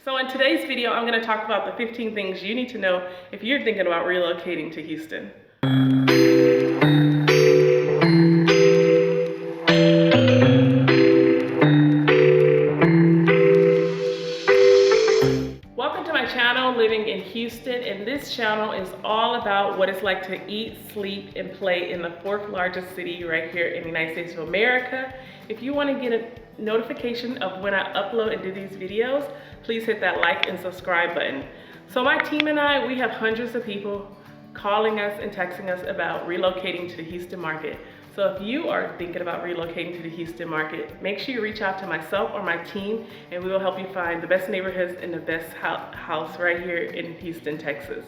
So in today's video, I'm going to talk about the 15 things you need to know if you're thinking about relocating to Houston. Welcome to my channel, Living in Houston, and this channel is all about what it's like to eat, sleep, and play in the 4th largest city right here in the United States of America. If you want to get a notification of when I upload and do these videos, please hit that like and subscribe button. So my team and I, we have hundreds of people calling us and texting us about relocating to the Houston market. So if you are thinking about relocating to the Houston market, make sure you reach out to myself or my team, and we will help you find the best neighborhoods and the best house right here in Houston, Texas.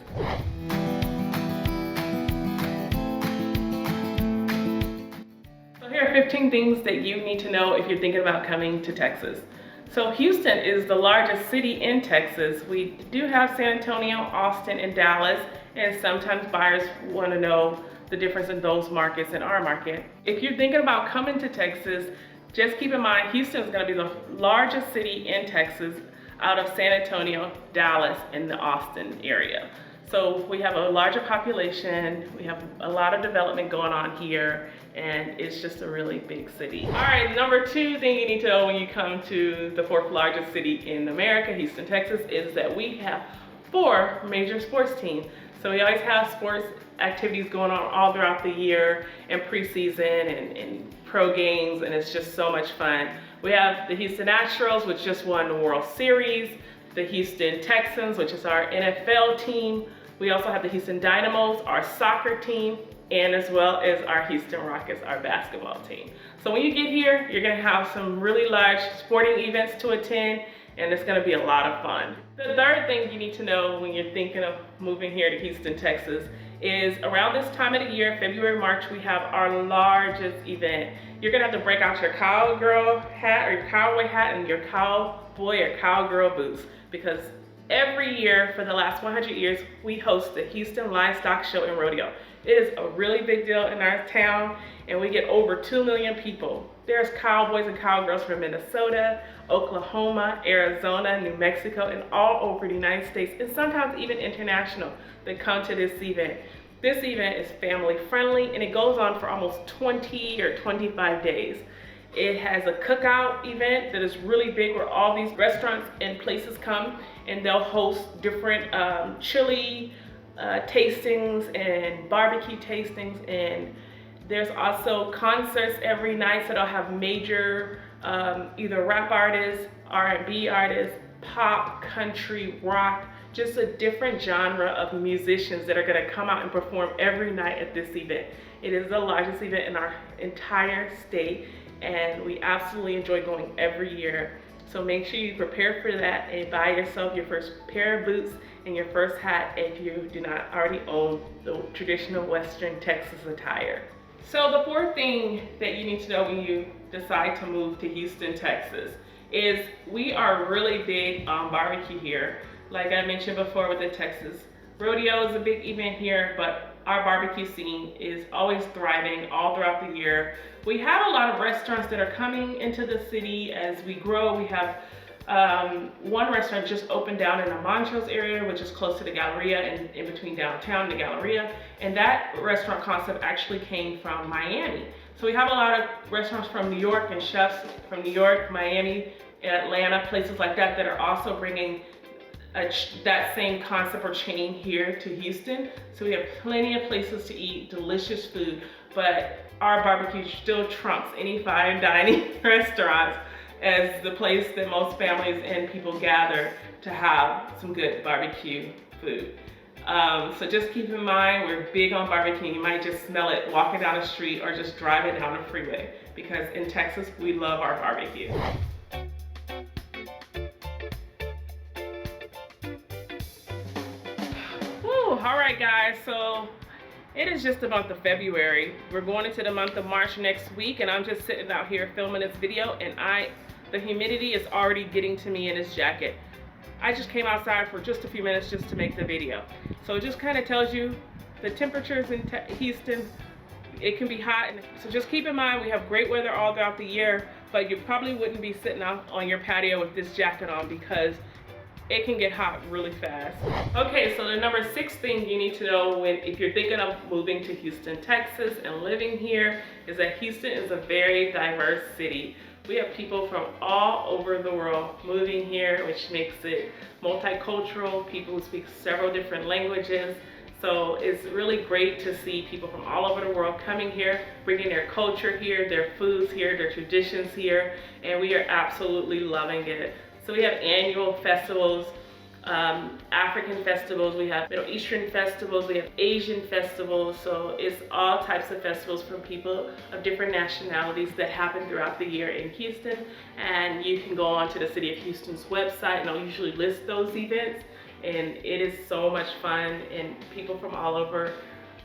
So here are 15 things that you need to know if you're thinking about coming to Texas. So Houston is the largest city in Texas. We do have San Antonio, Austin, and Dallas, and sometimes buyers want to know the difference in those markets and our market. If you're thinking about coming to Texas, just keep in mind Houston is going to be the largest city in Texas out of San Antonio, Dallas, and the Austin area. So we have a larger population, we have a lot of development going on here, and it's just a really big city. All right, number 2 thing you need to know when you come to the 4th largest city in America, Houston, Texas, is that we have 4 major sports teams. So we always have sports activities going on all throughout the year, and preseason and pro games, and it's just so much fun. We have the Houston Astros, which just won the World Series, the Houston Texans, which is our NFL team. We also have the Houston Dynamos, our soccer team, and as well as our Houston Rockets, our basketball team. So when you get here, you're gonna have some really large sporting events to attend, and it's gonna be a lot of fun. The 3rd thing you need to know when you're thinking of moving here to Houston, Texas, is around this time of the year, February, March, we have our largest event. You're gonna have to break out your cowgirl hat or your cowboy hat and your cowboy or cowgirl boots, because every year for the last 100 years, we host the Houston Livestock Show and Rodeo. It is a really big deal in our town, and we get over 2 million people. There's cowboys and cowgirls from Minnesota, Oklahoma, Arizona, New Mexico, and all over the United States, and sometimes even international, that come to this event. This event is family friendly, and it goes on for almost 20 or 25 days. It has a cookout event that is really big, where all these restaurants and places come, and they'll host different chili tastings and barbecue tastings, and there's also concerts every night. So they'll have major either rap artists, R&B artists, pop, country, rock, just a different genre of musicians that are gonna come out and perform every night at this event. It is the largest event in our entire state, and we absolutely enjoy going every year. So make sure you prepare for that and buy yourself your first pair of boots and your first hat if you do not already own the traditional Western Texas attire. So the 4th thing that you need to know when you decide to move to Houston, Texas, is we are really big on barbecue here. Like I mentioned before with the Texas Rodeo is a big event here, but our barbecue scene is always thriving all throughout the year. We have a lot of restaurants that are coming into the city as we grow. We have one restaurant just opened down in the Montrose area, which is close to the Galleria and in between downtown and the Galleria. And that restaurant concept actually came from Miami. So we have a lot of restaurants from New York and chefs from New York, Miami, Atlanta, places like that, that are also bringing that same concept or chain here to Houston. So we have plenty of places to eat delicious food, but our barbecue still trumps any fine dining restaurants as the place that most families and people gather to have some good barbecue food. So just keep in mind, we're big on barbecue. You might just smell it walking down the street or just driving down the freeway, because in Texas, we love our barbecue. All right, guys, so it is just the month of February. We're going into the month of March next week, and I'm just sitting out here filming this video, and the humidity is already getting to me in this jacket. I just came outside for just a few minutes just to make the video. So it just kind of tells you the temperatures in Houston. It can be hot, and so just keep in mind we have great weather all throughout the year, but you probably wouldn't be sitting out on your patio with this jacket on, because it can get hot really fast. Okay, so the number 6 thing you need to know if you're thinking of moving to Houston, Texas and living here is that Houston is a very diverse city. We have people from all over the world moving here, which makes it multicultural, people who speak several different languages. So it's really great to see people from all over the world coming here, bringing their culture here, their foods here, their traditions here, and we are absolutely loving it. So we have annual festivals, African festivals, we have Middle Eastern festivals, we have Asian festivals, so it's all types of festivals from people of different nationalities that happen throughout the year in Houston. And you can go on to the City of Houston's website and they'll usually list those events. And it is so much fun, and people from all over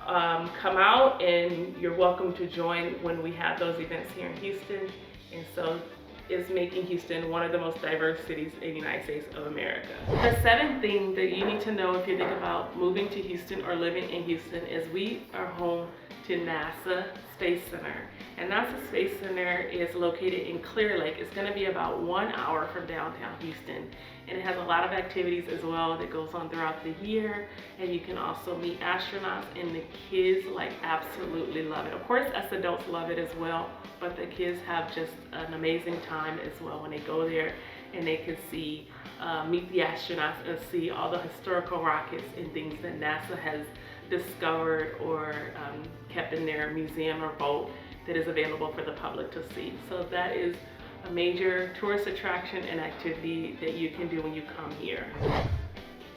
come out, and you're welcome to join when we have those events here in Houston. And so it's making Houston one of the most diverse cities in the United States of America. The 7th thing that you need to know if you think about moving to Houston or living in Houston is we are home to NASA Space Center. And NASA Space Center is located in Clear Lake. It's going to be about 1 hour from downtown Houston. And it has a lot of activities as well that goes on throughout the year. And you can also meet astronauts, and the kids absolutely love it. Of course, us adults love it as well, but the kids have just an amazing time as well when they go there, and they can see, meet the astronauts and see all the historical rockets and things that NASA has discovered or kept in their museum or vault that is available for the public to see. So that is a major tourist attraction and activity that you can do when you come here.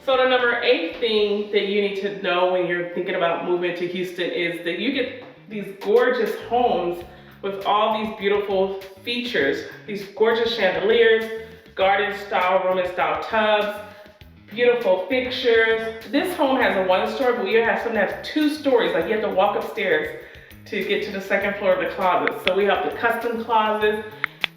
So the number 8 thing that you need to know when you're thinking about moving to Houston is that you get these gorgeous homes with all these beautiful features, these gorgeous chandeliers, garden style, Roman style tubs, beautiful fixtures. This home has a 1-story, but we have some that have 2 stories. Like you have to walk upstairs to get to the 2nd floor of the closet. So we have the custom closets,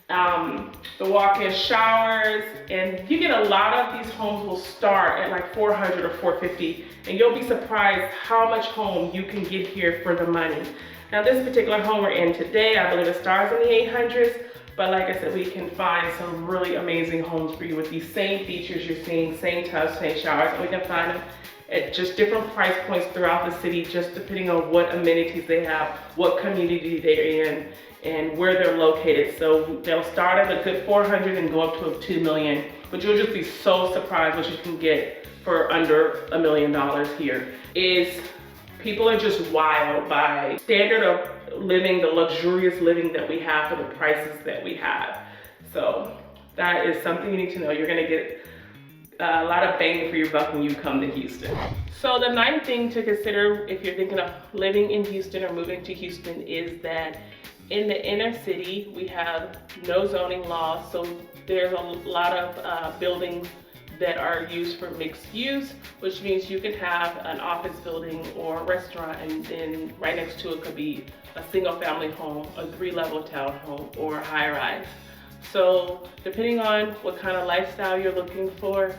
the walk-in showers, and you get a lot of these homes will start at like $400 or $450, and you'll be surprised how much home you can get here for the money. Now this particular home we're in today, I believe it starts in the 800s, but like I said, we can find some really amazing homes for you with these same features you're seeing, same tubs, same showers, and we can find them at just different price points throughout the city, just depending on what amenities they have, what community they're in, and where they're located. So they'll start at a good 400 and go up to $2 million, but you'll just be so surprised what you can get for under $1 million here. People are just wild by standard of living, the luxurious living that we have for the prices that we have. So that is something you need to know. You're gonna get a lot of bang for your buck when you come to Houston. So the 9th thing to consider if you're thinking of living in Houston or moving to Houston is that in the inner city, we have no zoning laws, so there's a lot of buildings that are used for mixed use, which means you can have an office building or a restaurant, and then right next to it could be a single family home, a 3-level townhome, or a high rise. So depending on what kind of lifestyle you're looking for,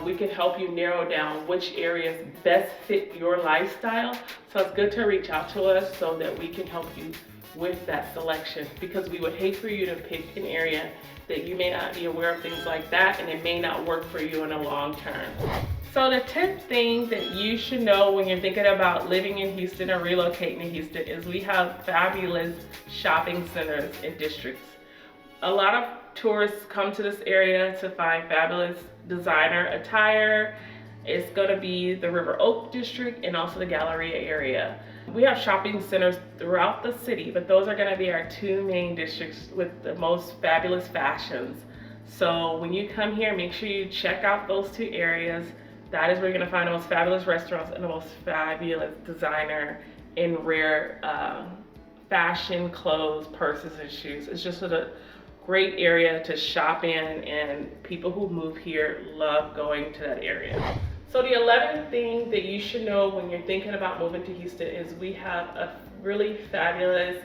we can help you narrow down which areas best fit your lifestyle. So it's good to reach out to us so that we can help you with that selection, because we would hate for you to pick an area that you may not be aware of things like that, and it may not work for you in the long term. So the 10th thing that you should know when you're thinking about living in Houston or relocating to Houston is we have fabulous shopping centers and districts. A lot of tourists come to this area to find fabulous designer attire. It's gonna be the River Oak district and also the Galleria area. We have shopping centers throughout the city, but those are gonna be our 2 main districts with the most fabulous fashions. So when you come here, make sure you check out those 2 areas. That is where you're gonna find the most fabulous restaurants and the most fabulous designer and rare fashion, clothes, purses, and shoes. It's just a great area to shop in, and people who move here love going to that area. So the 11th thing that you should know when you're thinking about moving to Houston is we have a really fabulous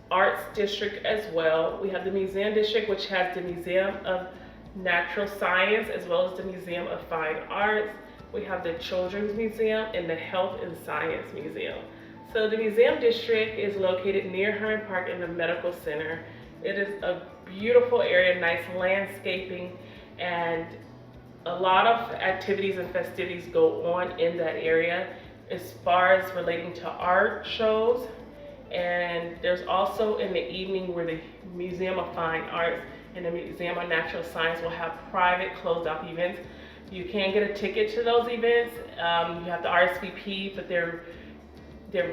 arts district as well. We have the museum district, which has the Museum of Natural Science as well as the Museum of Fine Arts. We have the Children's Museum and the Health and Science Museum. So the museum district is located near Hearn Park in the Medical Center. It is a beautiful area, nice landscaping, and a lot of activities and festivities go on in that area as far as relating to art shows. And there's also in the evening where the Museum of Fine Arts and the Museum of Natural Science will have private closed off events. You can get a ticket to those events. You have to RSVP, but they're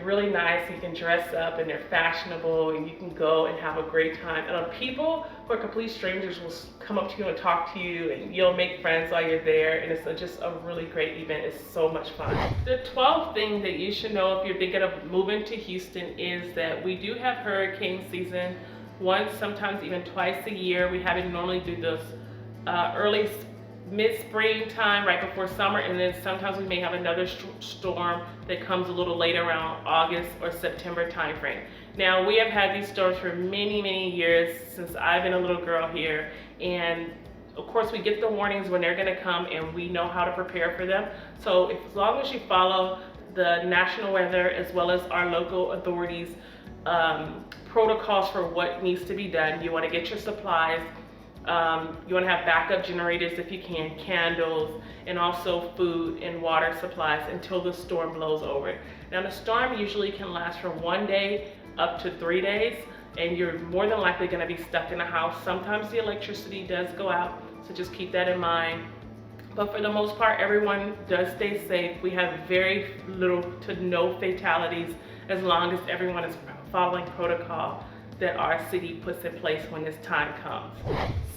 really nice. You can dress up and they're fashionable and you can go and have a great time. And people who are complete strangers will come up to you and talk to you and you'll make friends while you're there. And it's just a really great event. It's so much fun. The 12th thing that you should know if you're thinking of moving to Houston is that we do have hurricane season once, sometimes even twice a year. We have it normally through this early mid-spring time right before summer, and then sometimes we may have another storm that comes a little later around August or September timeframe. Now we have had these storms for many years since I've been a little girl here, and of course we get the warnings when they're going to come and we know how to prepare for them. So as long as you follow the national weather as well as our local authorities protocols for what needs to be done, you want to get your supplies. You want to have backup generators if you can, candles, and also food and water supplies until the storm blows over. Now the storm usually can last from 1 day up to 3 days, and you're more than likely going to be stuck in the house. Sometimes the electricity does go out, so just keep that in mind. But for the most part, everyone does stay safe. We have very little to no fatalities as long as everyone is following protocol that our city puts in place when this time comes.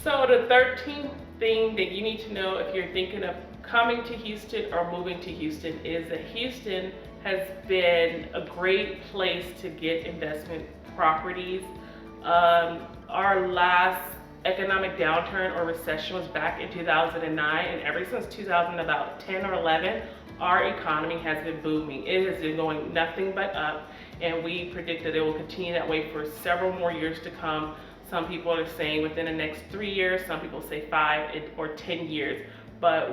So the 13th thing that you need to know if you're thinking of coming to Houston or moving to Houston is that Houston has been a great place to get investment properties. Our last economic downturn or recession was back in 2009, and ever since 2010 or 11, our economy has been booming. It has been going nothing but up, and we predict that it will continue that way for several more years to come. Some people are saying within the next 3 years, some people say 5 or 10 years. But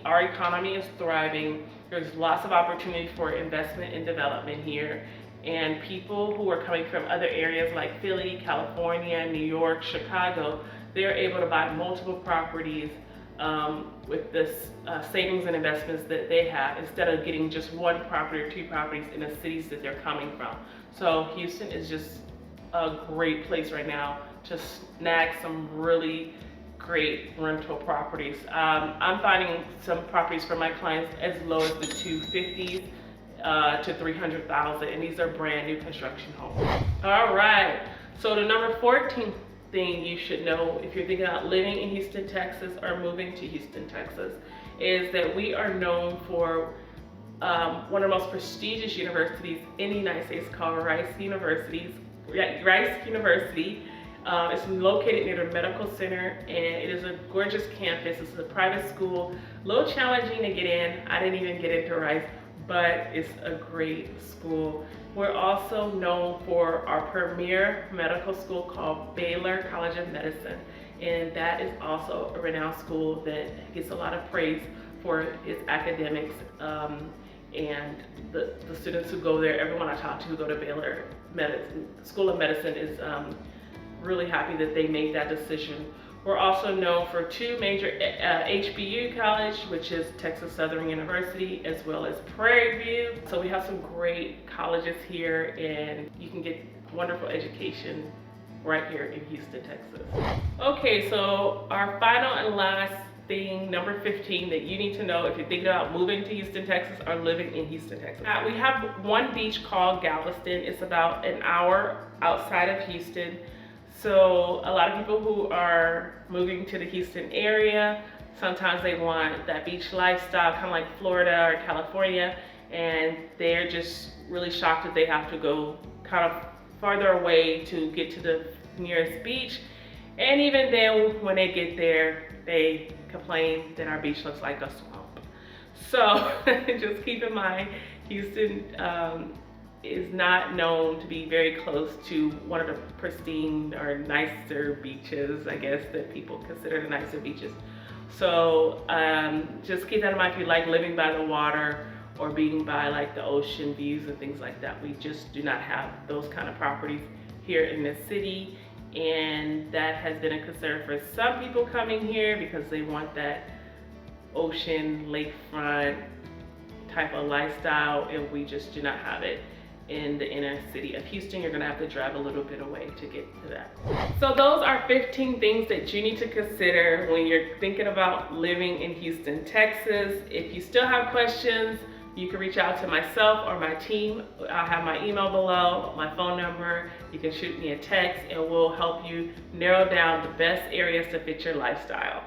our economy is thriving. There's lots of opportunity for investment and development here. And people who are coming from other areas like Philly, California, New York, Chicago, they're able to buy multiple properties with this savings and investments that they have instead of getting just one property or two properties in the cities that they're coming from. So Houston is just a great place right now to snag some really great rental properties. I'm finding some properties for my clients as low as the 250s to 300,000, and these are brand new construction homes. All right, so the number 14 thing you should know if you're thinking about living in Houston, Texas or moving to Houston, Texas is that we are known for one of the most prestigious universities in the United States called Rice University. It's located near the Medical Center, and it is a gorgeous campus. It's a private school, a little challenging to get in. I didn't even get into Rice, but it's a great school. We're also known for our premier medical school called Baylor College of Medicine, and that is also a renowned school that gets a lot of praise for its academics, and the students who go there, everyone I talk to who go to Baylor School of Medicine is really happy that they made that decision. We're also known for two major HBU college, which is Texas Southern University as well as Prairie View. So we have some great colleges here, and you can get wonderful education right here in Houston, Texas. Okay, so our final and last thing, number 15, that you need to know if you're thinking about moving to Houston, Texas or living in Houston, Texas. We have one beach called Galveston. It's about an hour outside of Houston. So a lot of people who are moving to the Houston area, sometimes they want that beach lifestyle, kind of like Florida or California, and they're just really shocked that they have to go kind of farther away to get to the nearest beach. And even then, when they get there, they complain that our beach looks like a swamp. So just keep in mind, Houston is not known to be very close to one of the pristine or nicer beaches, I guess, that people consider the nicer beaches. So just keep that in mind if you like living by the water or being by like the ocean views and things like that. We just do not have those kind of properties here in this city, and that has been a concern for some people coming here because they want that ocean, lakefront type of lifestyle, and we just do not have it in the inner city of Houston. You're gonna have to drive a little bit away to get to that. So those are 15 things that you need to consider when you're thinking about living in Houston, Texas. If you still have questions, you can reach out to myself or my team. I'll have my email below, my phone number. You can shoot me a text and we'll help you narrow down the best areas to fit your lifestyle.